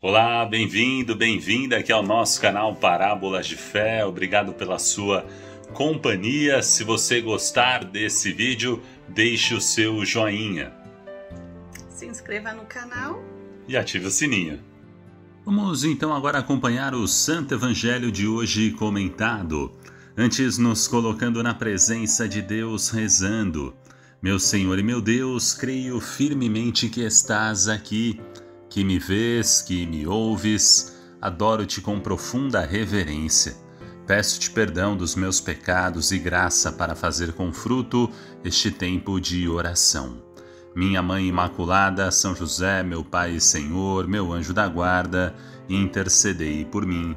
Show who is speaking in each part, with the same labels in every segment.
Speaker 1: Olá, bem-vindo, bem-vinda aqui ao nosso canal Parábolas de Fé. Obrigado pela sua companhia. Se você gostar desse vídeo, deixe o seu joinha.
Speaker 2: Se inscreva no canal
Speaker 1: E ative o sininho. Vamos então agora acompanhar o Santo Evangelho de hoje comentado. Antes, nos colocando na presença de Deus, rezando. Meu Senhor e meu Deus, creio firmemente que estás aqui, que me vês, que me ouves. Adoro-te com profunda reverência. Peço-te perdão dos meus pecados e graça para fazer com fruto este tempo de oração. Minha Mãe Imaculada, São José, meu Pai e Senhor, meu anjo da guarda, intercedei por mim.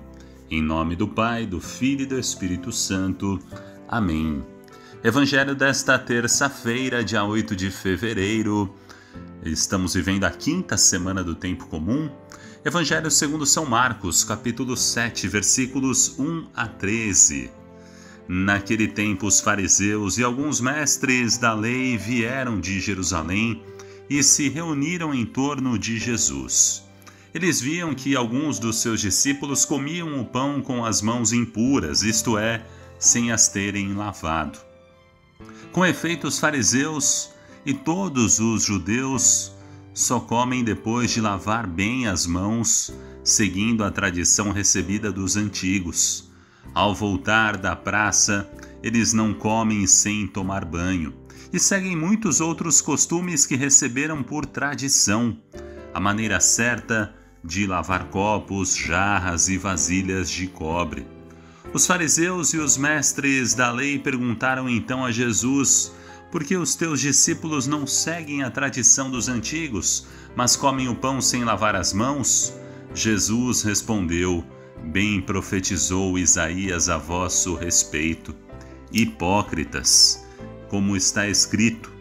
Speaker 1: Em nome do Pai, do Filho e do Espírito Santo. Amém. Evangelho desta terça-feira, dia 8 de fevereiro. Estamos vivendo a quinta semana do tempo comum. Evangelho segundo São Marcos, capítulo 7, versículos 1 a 13. Naquele tempo, os fariseus e alguns mestres da lei vieram de Jerusalém e se reuniram em torno de Jesus. Eles viam que alguns dos seus discípulos comiam o pão com as mãos impuras, isto é, sem as terem lavado. Com efeito, os fariseus e todos os judeus só comem depois de lavar bem as mãos, seguindo a tradição recebida dos antigos. Ao voltar da praça, eles não comem sem tomar banho e seguem muitos outros costumes que receberam por tradição. A maneira certa de lavar copos, jarras e vasilhas de cobre. Os fariseus e os mestres da lei perguntaram então a Jesus: por que os teus discípulos não seguem a tradição dos antigos, mas comem o pão sem lavar as mãos? Jesus respondeu: bem profetizou Isaías a vosso respeito. Hipócritas, como está escrito: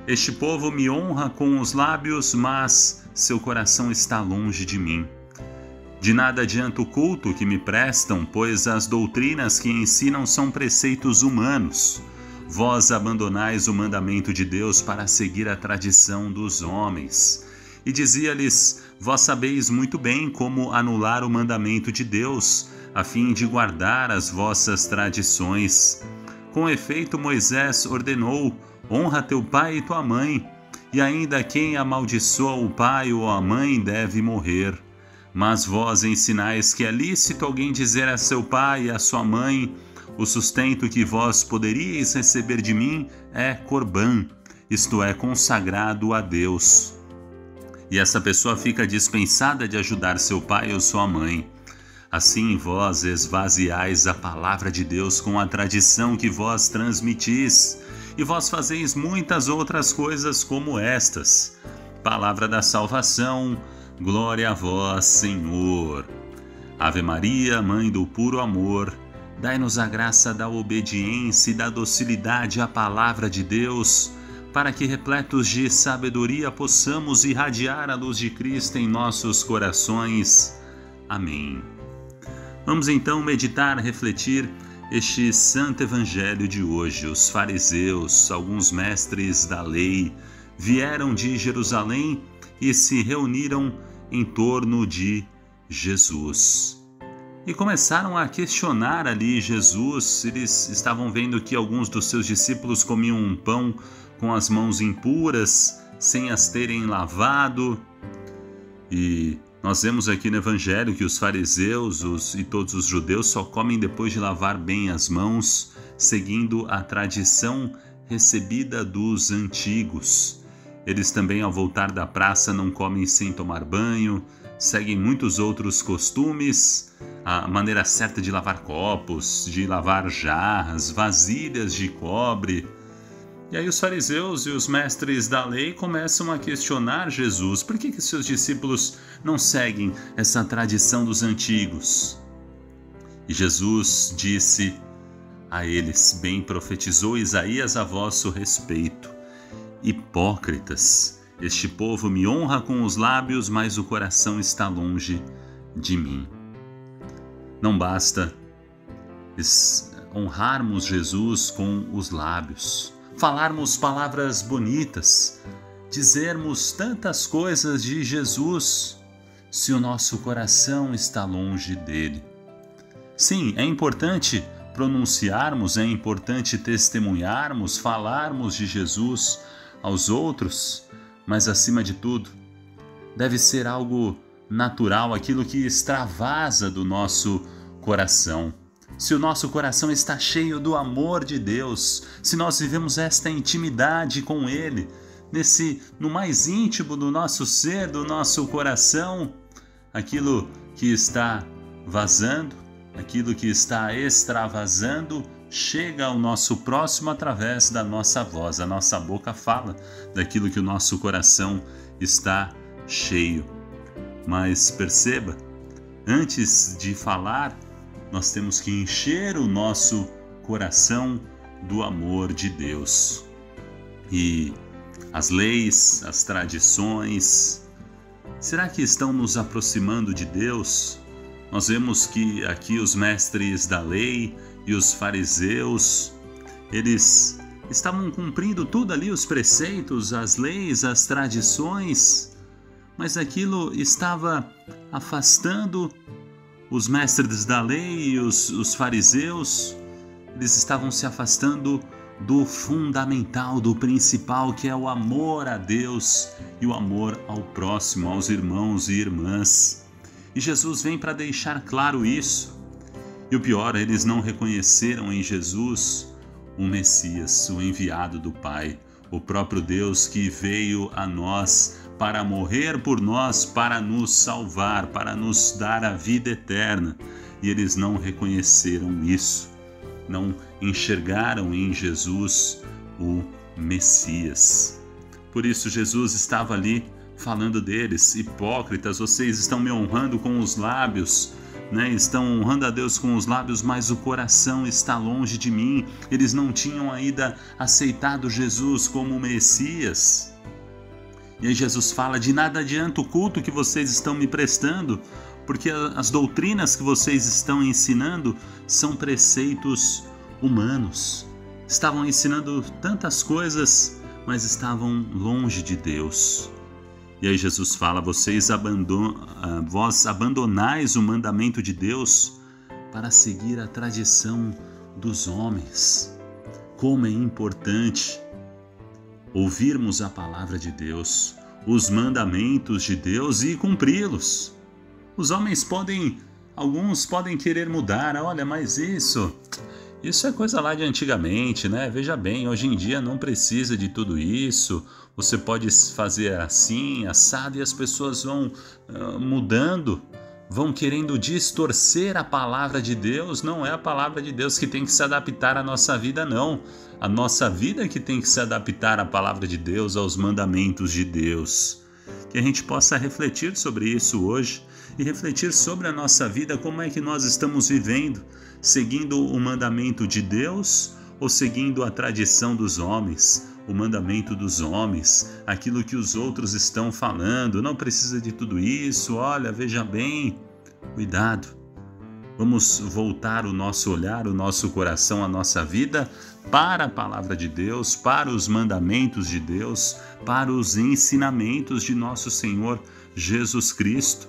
Speaker 1: este povo me honra com os lábios, mas seu coração está longe de mim. De nada adianta o culto que me prestam, pois as doutrinas que ensinam são preceitos humanos. Vós abandonais o mandamento de Deus para seguir a tradição dos homens. E dizia-lhes: vós sabeis muito bem como anular o mandamento de Deus, a fim de guardar as vossas tradições. Com efeito, Moisés ordenou: honra teu pai e tua mãe, e ainda quem amaldiçoa o pai ou a mãe deve morrer. Mas vós ensinais que é lícito alguém dizer a seu pai e a sua mãe: o sustento que vós poderíeis receber de mim é corbã, isto é, consagrado a Deus. E essa pessoa fica dispensada de ajudar seu pai ou sua mãe. Assim vós esvaziais a palavra de Deus com a tradição que vós transmitis, e vós fazeis muitas outras coisas como estas. Palavra da salvação, glória a vós, Senhor. Ave Maria, Mãe do puro amor, dai-nos a graça da obediência e da docilidade à palavra de Deus, para que, repletos de sabedoria, possamos irradiar a luz de Cristo em nossos corações. Amém. Vamos então meditar, refletir este santo evangelho de hoje. Os fariseus, alguns mestres da lei, vieram de Jerusalém e se reuniram em torno de Jesus. E começaram a questionar ali Jesus. Eles estavam vendo que alguns dos seus discípulos comiam um pão com as mãos impuras, sem as terem lavado. E nós vemos aqui no Evangelho que os fariseus e todos os judeus só comem depois de lavar bem as mãos, seguindo a tradição recebida dos antigos. Eles também, ao voltar da praça, não comem sem tomar banho, seguem muitos outros costumes, a maneira certa de lavar copos, de lavar jarras, vasilhas de cobre. E aí os fariseus e os mestres da lei começam a questionar Jesus: por que seus discípulos não seguem essa tradição dos antigos? E Jesus disse a eles: bem profetizou Isaías a vosso respeito. Hipócritas, este povo me honra com os lábios, mas o coração está longe de mim. Não basta honrarmos Jesus com os lábios, falarmos palavras bonitas, dizermos tantas coisas de Jesus, se o nosso coração está longe dele. Sim, é importante pronunciarmos, é importante testemunharmos, falarmos de Jesus aos outros, mas acima de tudo, deve ser algo natural, aquilo que extravasa do nosso coração. Se o nosso coração está cheio do amor de Deus, se nós vivemos esta intimidade com Ele, no mais íntimo do nosso ser, do nosso coração, aquilo que está vazando, aquilo que está extravasando, chega ao nosso próximo através da nossa voz. A nossa boca fala daquilo que o nosso coração está cheio. Mas perceba, antes de falar, nós temos que encher o nosso coração do amor de Deus. E as leis, as tradições, será que estão nos aproximando de Deus? Nós vemos que aqui os mestres da lei e os fariseus, eles estavam cumprindo tudo ali, os preceitos, as leis, as tradições, mas aquilo estava afastando os mestres da lei e os fariseus. Eles estavam se afastando do fundamental, do principal, que é o amor a Deus e o amor ao próximo, aos irmãos e irmãs. E Jesus vem para deixar claro isso. E o pior, eles não reconheceram em Jesus o Messias, o enviado do Pai, o próprio Deus que veio a nós para morrer por nós, para nos salvar, para nos dar a vida eterna. E eles não reconheceram isso, não enxergaram em Jesus o Messias. Por isso Jesus estava ali falando deles: hipócritas, vocês estão me honrando com os lábios, estão honrando a Deus com os lábios, mas o coração está longe de mim. Eles não tinham ainda aceitado Jesus como Messias. E aí Jesus fala: de nada adianta o culto que vocês estão me prestando, porque as doutrinas que vocês estão ensinando são preceitos humanos. Estavam ensinando tantas coisas, mas estavam longe de Deus. E aí Jesus fala: vós abandonais o mandamento de Deus para seguir a tradição dos homens. Como é importante ouvirmos a palavra de Deus, os mandamentos de Deus e cumpri-los. Os homens alguns podem querer mudar. Olha, mas isso é coisa lá de antigamente, né? Veja bem, hoje em dia não precisa de tudo isso. Você pode fazer assim, assado, e as pessoas vão mudando, vão querendo distorcer a palavra de Deus. Não é a palavra de Deus que tem que se adaptar à nossa vida, não. A nossa vida que tem que se adaptar à palavra de Deus, aos mandamentos de Deus. Que a gente possa refletir sobre isso hoje e refletir sobre a nossa vida, como é que nós estamos vivendo, seguindo o mandamento de Deus ou seguindo a tradição dos homens, o mandamento dos homens, aquilo que os outros estão falando. Não precisa de tudo isso, olha, veja bem, cuidado. Vamos voltar o nosso olhar, o nosso coração, a nossa vida para a palavra de Deus, para os mandamentos de Deus, para os ensinamentos de nosso Senhor Jesus Cristo.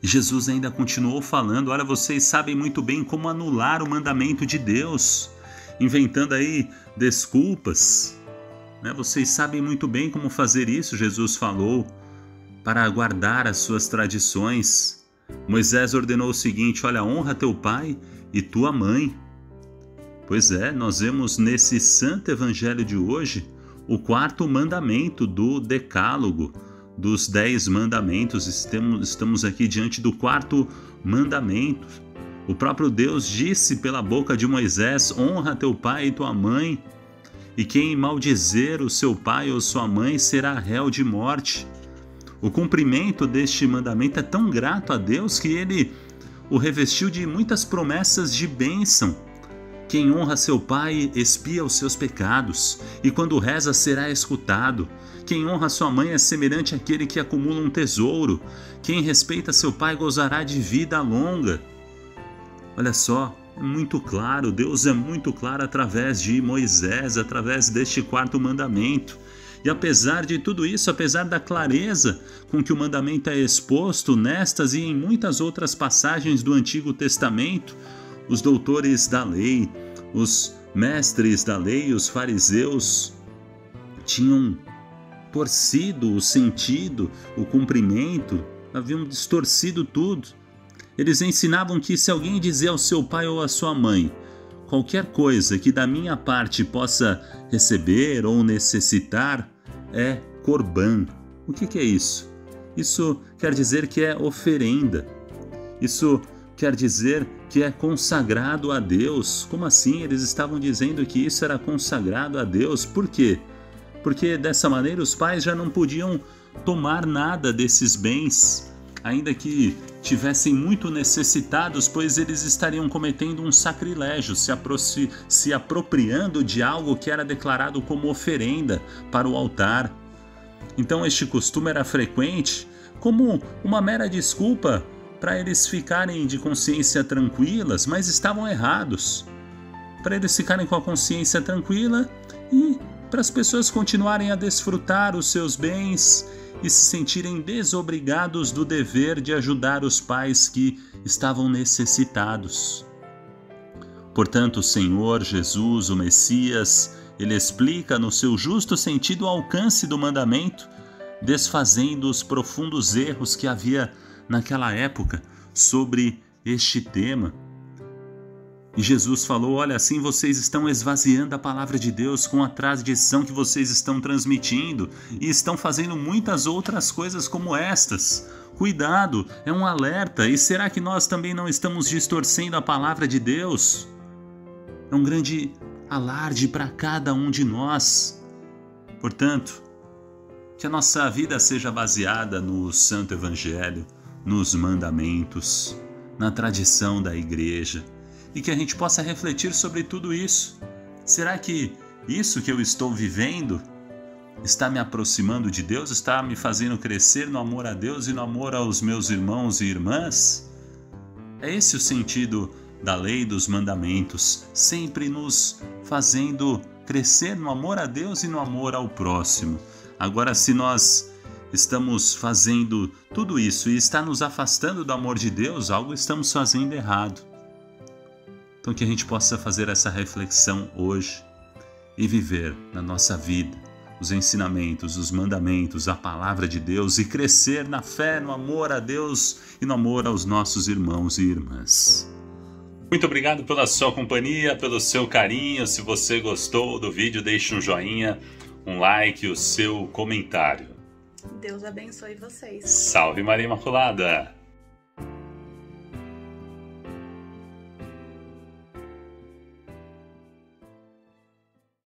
Speaker 1: E Jesus ainda continuou falando: olha, vocês sabem muito bem como anular o mandamento de Deus, inventando aí desculpas, Vocês sabem muito bem como fazer isso, Jesus falou, para guardar as suas tradições. Moisés ordenou o seguinte: olha, honra teu pai e tua mãe. Pois é, nós vemos nesse santo evangelho de hoje o quarto mandamento do decálogo, dos 10 mandamentos. Estamos aqui diante do quarto mandamento. O próprio Deus disse pela boca de Moisés: honra teu pai e tua mãe, e quem maldizer o seu pai ou sua mãe será réu de morte. O cumprimento deste mandamento é tão grato a Deus que ele o revestiu de muitas promessas de bênção. Quem honra seu pai expia os seus pecados, e quando reza será escutado. Quem honra sua mãe é semelhante àquele que acumula um tesouro. Quem respeita seu pai gozará de vida longa. Olha só, é muito claro, Deus é muito claro através de Moisés, através deste quarto mandamento. E apesar de tudo isso, apesar da clareza com que o mandamento é exposto nestas e em muitas outras passagens do Antigo Testamento, os doutores da lei, os mestres da lei, os fariseus, tinham torcido o sentido, o cumprimento, haviam distorcido tudo. Eles ensinavam que se alguém dizer ao seu pai ou à sua mãe qualquer coisa que da minha parte possa receber ou necessitar, é corban. O que é isso? Isso quer dizer que é oferenda. Isso quer dizer que é consagrado a Deus. Como assim? Eles estavam dizendo que isso era consagrado a Deus. Por quê? Porque dessa maneira os pais já não podiam tomar nada desses bens, ainda que tivessem muito necessitados, pois eles estariam cometendo um sacrilégio, se apropriando de algo que era declarado como oferenda para o altar. Então este costume era frequente como uma mera desculpa para eles ficarem de consciência tranquilas, mas estavam errados. Para eles ficarem com a consciência tranquila e para as pessoas continuarem a desfrutar os seus bens e se sentirem desobrigados do dever de ajudar os pais que estavam necessitados. Portanto, o Senhor Jesus, o Messias, ele explica no seu justo sentido o alcance do mandamento, desfazendo os profundos erros que havia naquela época sobre este tema. E Jesus falou: olha, assim vocês estão esvaziando a palavra de Deus com a tradição que vocês estão transmitindo e estão fazendo muitas outras coisas como estas. Cuidado, é um alerta. E será que nós também não estamos distorcendo a palavra de Deus? É um grande alarde para cada um de nós. Portanto, que a nossa vida seja baseada no Santo Evangelho, nos mandamentos, na tradição da igreja, e que a gente possa refletir sobre tudo isso. Será que isso que eu estou vivendo está me aproximando de Deus? Está me fazendo crescer no amor a Deus e no amor aos meus irmãos e irmãs? É esse o sentido da lei, dos mandamentos, sempre nos fazendo crescer no amor a Deus e no amor ao próximo. Agora, se nós estamos fazendo tudo isso e está nos afastando do amor de Deus, algo estamos fazendo errado. Então que a gente possa fazer essa reflexão hoje e viver na nossa vida os ensinamentos, os mandamentos, a palavra de Deus e crescer na fé, no amor a Deus e no amor aos nossos irmãos e irmãs. Muito obrigado pela sua companhia, pelo seu carinho. Se você gostou do vídeo, deixe um joinha, um like, o seu comentário.
Speaker 2: Deus abençoe vocês.
Speaker 1: Salve Maria Imaculada!